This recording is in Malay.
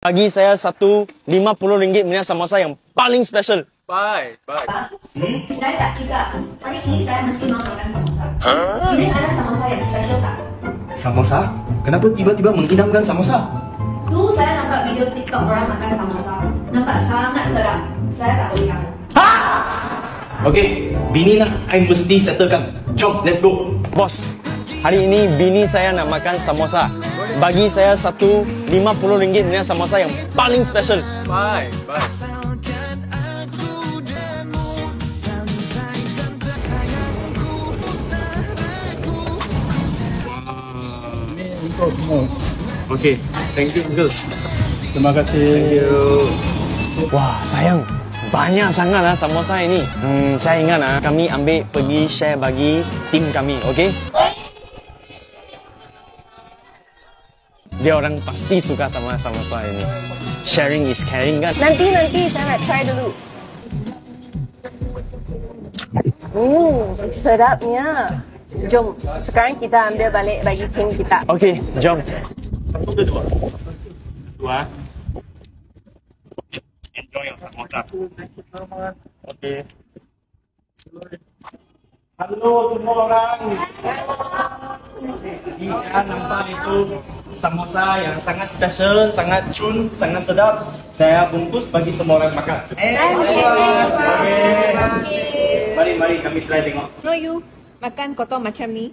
Bagi saya satu RM50 punya samosa yang paling special. Bye. Saya tak kisah. Hari ini saya mesti mau makan samosa. Ini ada samosa yang special tak? Samosa? Kenapa tiba-tiba mengidamkan samosa? Tu saya nampak video TikTok orang makan samosa. Nampak sangat sedap. Saya tak boleh kamu. Okey, bini nak I mesti settlekan. Jom, let's go. Bos, hari ini bini saya nak makan samosa. Bagi saya satu RM50 punya samosa yang paling special. Bye. Okey, Thank you, Uncle. terima kasih. Thank you. Wah, sayang. Banyak sangat lah samosa ini. Saya ingat lah, kami ambil pergi share bagi tim kami, okey? Dia orang pasti suka sama samosa ini. Sharing is caring kan? Nanti saya nak try dulu. Sedapnya. Jom, sekarang kita ambil balik bagi tim kita. Okey, jom. Satu ke dua? Dua. Enjoy your samosa. Okey. Halo semua orang. Ini saya nampak itu samosa yang sangat special, sangat cun, sangat sedap. Saya bungkus bagi semua orang makan. Mari kami try tengok. No you makan kotor macam ni.